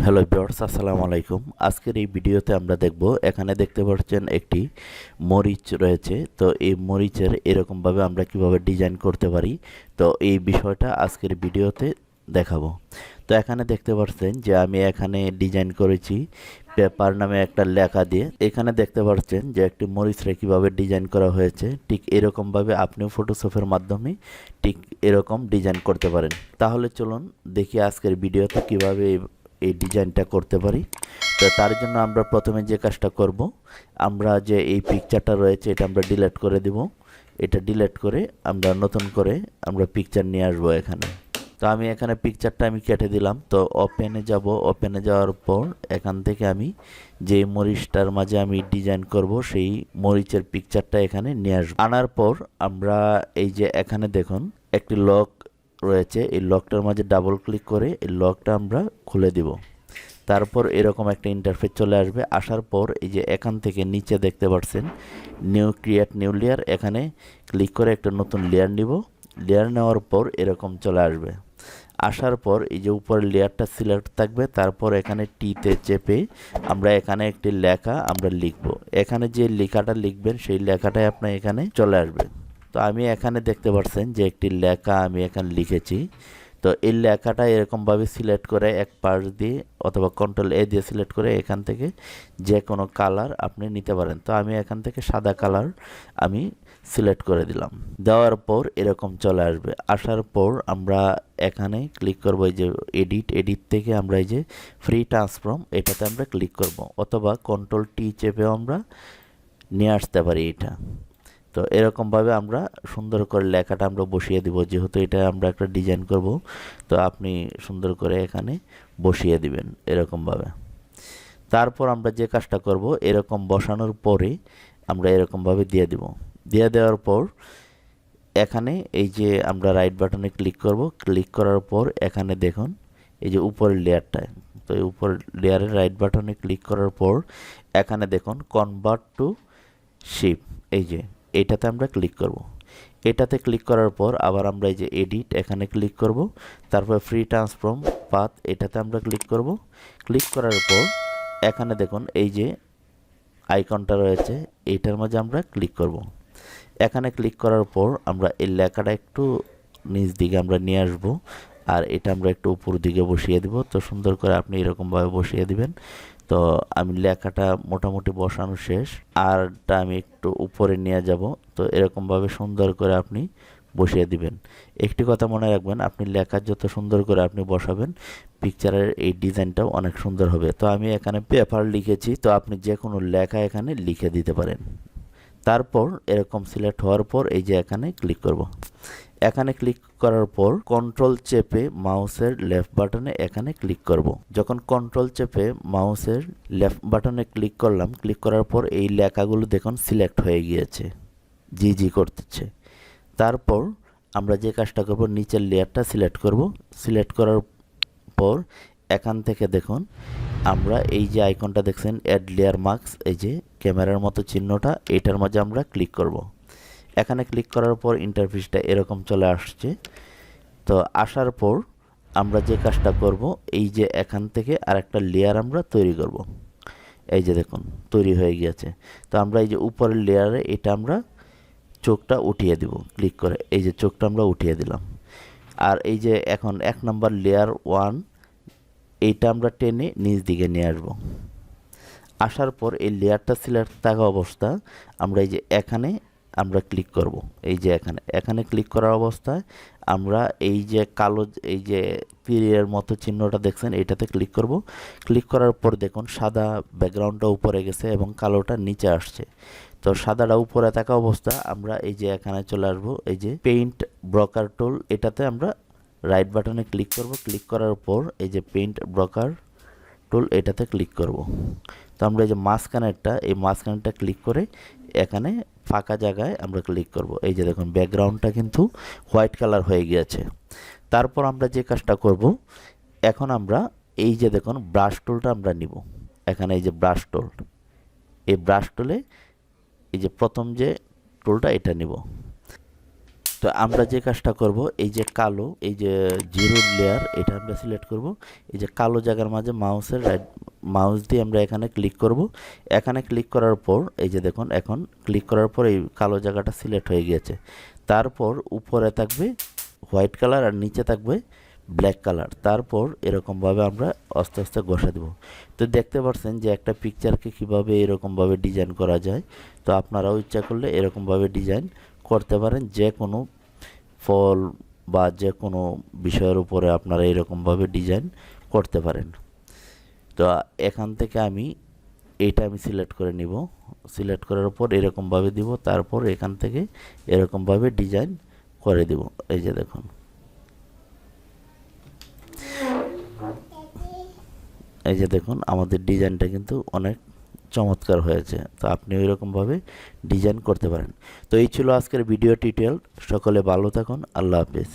Hello viewers, আসসালামু আলাইকুম। আজকের এই ভিডিওতে আমরা দেখব, এখানে দেখতে পাচ্ছেন একটি মরিচ রয়েছে। তো এই মরিচের এরকমভাবে আমরা কিভাবে ডিজাইন করতে পারি, তো এই বিষয়টা আজকের ভিডিওতে দেখাবো। তো এখানে দেখতে পাচ্ছেন যে আমি এখানে ডিজাইন করেছি পেপার নামে একটা লেখা দিয়ে। এখানে দেখতে পাচ্ছেন যে একটি মরিচরে কিভাবে ডিজাইন করা হয়েছে, ঠিক এরকমভাবে আপনিও ফটোশপের মাধ্যমে ঠিক এরকম ডিজাইন করতে পারেন। তাহলে চলুন দেখি আজকের ভিডিওতে কিভাবে এই ডিজাইনটা করতে পারি। তো তার জন্য আমরা প্রথমে যে কাজটা করব, আমরা যে এই পিকচারটা রয়েছে এটা আমরা ডিলিট করে দিব। এটা ডিলিট করে আমরা নতুন করে আমরা পিকচার নিয়ে আসবো এখানে। তো আমি এখানে পিকচারটা আমি কেটে দিলাম। তো ওপেনে যাব, ওপেনে যাওয়ার পর এখান থেকে আমি যে মরিচটার মাঝে আমি ডিজাইন করব সেই মরিচের পিকচারটা এখানে নিয়ে আসবো। আনার পর আমরা এই যে এখানে দেখুন একটি লক রয়েছে, এই লকটার মাঝে ডাবল ক্লিক করে এই লকটা আমরা খুলে দিব। তারপর এরকম একটা ইন্টারফেস চলে আসবে। আসার পর এই যে এখান থেকে নিচে দেখতে পাচ্ছেন নিউ ক্রিয়েট নিউ লেয়ার, এখানে ক্লিক করে একটা নতুন লেয়ার নিব। লেয়ার নেওয়ার পর এরকম চলে আসবে। আসার পর এই যে উপরের লেয়ারটা সিলেক্ট থাকবে, তারপর এখানে টিতে চেপে আমরা এখানে একটি লেখা আমরা লিখব। এখানে যে লেখাটা লিখবেন সেই লেখাটাই আপনার এখানে চলে আসবে। তো আমি এখানে দেখতে পাচ্ছেন যে একটি লেখা আমি এখানে লিখেছি। তো এই লেখাটা এরকমভাবে সিলেক্ট করে এক পাশ দিয়ে অথবা কন্ট্রোল এ দিয়ে সিলেক্ট করে এখান থেকে যে কোনো কালার আপনি নিতে পারেন। তো আমি এখান থেকে সাদা কালার আমি সিলেক্ট করে দিলাম। দেওয়ার পর এরকম চলে আসবে। আসার পর আমরা এখানে ক্লিক করব এই যে এডিট থেকে আমরা এই যে ফ্রি ট্রান্সফর্ম এটাতে আমরা ক্লিক করব, অথবা কন্ট্রোল টি চেপেও আমরা নিয়ে আসতে পারি এটা। তো এরকমভাবে আমরা সুন্দর করে লেখাটা আমরা বসিয়ে দিব, যেহেতু এটা আমরা একটা ডিজাইন করব। তো আপনি সুন্দর করে এখানে বসিয়ে দিবেন এরকমভাবে। তারপর আমরা যে কাজটা করব, এরকম বসানোর পরে আমরা এরকমভাবে দিয়ে দিব। দিয়ে দেওয়ার পর এখানে এই যে আমরা রাইট বাটনে ক্লিক করব। ক্লিক করার পর এখানে দেখুন এই যে উপরের লেয়ারটায়, তো এই উপর লেয়ারের রাইট বাটনে ক্লিক করার পর এখানে দেখুন কনভার্ট টু শেপ, এই যে এটাতে আমরা ক্লিক করব। এটাতে ক্লিক করার পর আবার আমরা এই যে এডিট এখানে ক্লিক করব। তারপর ফ্রি ট্রান্সফর্ম পাথ এটাতে আমরা ক্লিক করব। ক্লিক করার পর এখানে দেখুন এই যে আইকনটা রয়েছে, এইটার মাঝে আমরা ক্লিক করব। এখানে ক্লিক করার পর আমরা এই লেখাটা একটু নিচ দিকে আমরা নিয়ে আসব, আর এটা আমরা একটু উপর দিকে বসিয়ে দিব। তো সুন্দর করে আপনি এরকমভাবে বসিয়ে দিবেন। তো আমি লেখাটা মোটামুটি বসানো শেষ, আরটা আমি একটু উপরে নিয়ে যাব। তো এরকমভাবে সুন্দর করে আপনি বসিয়ে দিবেন। একটি কথা মনে রাখবেন, আপনি লেখা যত সুন্দর করে আপনি বসাবেন, পিকচারের এই ডিজাইনটাও অনেক সুন্দর হবে। তো আমি এখানে পেপার লিখেছি, তো আপনি যে কোনো লেখা এখানে লিখে দিতে পারেন। তারপর এরকম সিলেক্ট হওয়ার পর এই যে এখানে ক্লিক করব। এখানে ক্লিক করার পর কন্ট্রোল চেপে মাউসের লেফট বাটনে এখানে ক্লিক করব। যখন কন্ট্রোল চেপে মাউসের লেফট বাটনে ক্লিক করলাম, ক্লিক করার পর এই লেখাগুলো দেখুন সিলেক্ট হয়ে গিয়েছে, জি করতেছে। তারপর আমরা যে কাজটা করব, নিচের লেয়ারটা সিলেক্ট করব। সিলেক্ট করার পর এখান থেকে দেখুন আমরা এই যে আইকনটা দেখছেন অ্যাড লেয়ার মার্কস, এই যে ক্যামেরার মতো চিহ্নটা, এটার মাঝে আমরা ক্লিক করব। এখানে ক্লিক করার পর ইন্টারফেসটা এরকম চলে আসছে। তো আসার পর আমরা যে কাজটা করব, এই যে এখান থেকে আরেকটা লেয়ার আমরা তৈরি করব। এই যে দেখুন তৈরি হয়ে গিয়েছে। তো আমরা এই যে উপরের লেয়ারে এটা আমরা চোখটা উঠিয়ে দিব ক্লিক করে, এই যে চোখটা আমরা উঠিয়ে দিলাম। আর এই যে এখন 1 নম্বর লেয়ার 1 এইটা আমরা টেনে নিচ দিকে নিয়ে আসব। আসার পর এই লেয়ারটা সিলেক্ট থাকা অবস্থা আমরা এই যে এখানে আমরা ক্লিক করব। এই যে এখানে ক্লিক করার অবস্থায় আমরা এই যে কালো এই যে তীরের মতো চিহ্নটা দেখছেন এটাতে ক্লিক করব। ক্লিক করার পর দেখুন সাদা ব্যাকগ্রাউন্ডটা উপরে গেছে এবং কালোটা নিচে আসছে। তো সাদাটা উপরে থাকা অবস্থা আমরা এই যে এখানে চলে আসব, এই যে পেইন্ট ব্রকার টুল এটাতে আমরা রাইট বাটনে ক্লিক করব। ক্লিক করার পর এই যে পেইন্ট ব্রকার টুল এটাতে ক্লিক করব। তো আমরা এই যে মাঝখানেরটা ক্লিক করে এখানে ফাঁকা জায়গায় আমরা ক্লিক করব। এই যে দেখুন ব্যাকগ্রাউন্ডটা কিন্তু হোয়াইট কালার হয়ে গিয়েছে। তারপর আমরা যে কাজটা করব, এখন আমরা এই যে দেখুন ব্রাশ টুলটা আমরা নিব। এখানে এই যে ব্রাশ টুল, এই ব্রাশ টুলে এই যে প্রথম যে টুলটা এটা নিব। তো আমরা যে কাজটা করব, এই যে কালো, এই যে জিরো লেয়ার, এটা আমরা সিলেক্ট করব। এই যে কালো জায়গার মাঝে মাউস দিয়ে আমরা এখানে ক্লিক করব। এখানে ক্লিক করার পর এই যে দেখুন, এখন ক্লিক করার পর এই কালো জায়গাটা সিলেক্ট হয়ে গিয়েছে। তারপর উপরে থাকবে হোয়াইট কালার আর নিচে থাকবে ব্ল্যাক কালার। তারপর এরকমভাবে আমরা আস্তে আস্তে ঘষা দেব। তো দেখতে পাচ্ছেন যে একটা পিকচারকে কীভাবে এরকমভাবে ডিজাইন করা যায়। তো আপনারাও ইচ্ছা করলে এরকমভাবে ডিজাইন করতে পারেন। যে কোনো ফল বা যে কোনো বিষয়ের উপরে আপনারা এরকমভাবে ডিজাইন করতে পারেন। তো এখান থেকে এইটা আমি সিলেক্ট করে নিব। সিলেক্ট করার পর এরকমভাবে দিব। তারপর এখান থেকে এরকমভাবে ডিজাইন করে দিব। এই যে দেখুন, এই যে দেখুন আমাদের ডিজাইনটা কিন্তু অনেক চমৎকার হয়েছে। তো আপনি ওইরকমভাবে ডিজাইন করতে পারেন। তো এই ছিল আজকের ভিডিও টিউটোরিয়াল। সকলে ভালো থাকুন। আল্লাহ হাফেজ।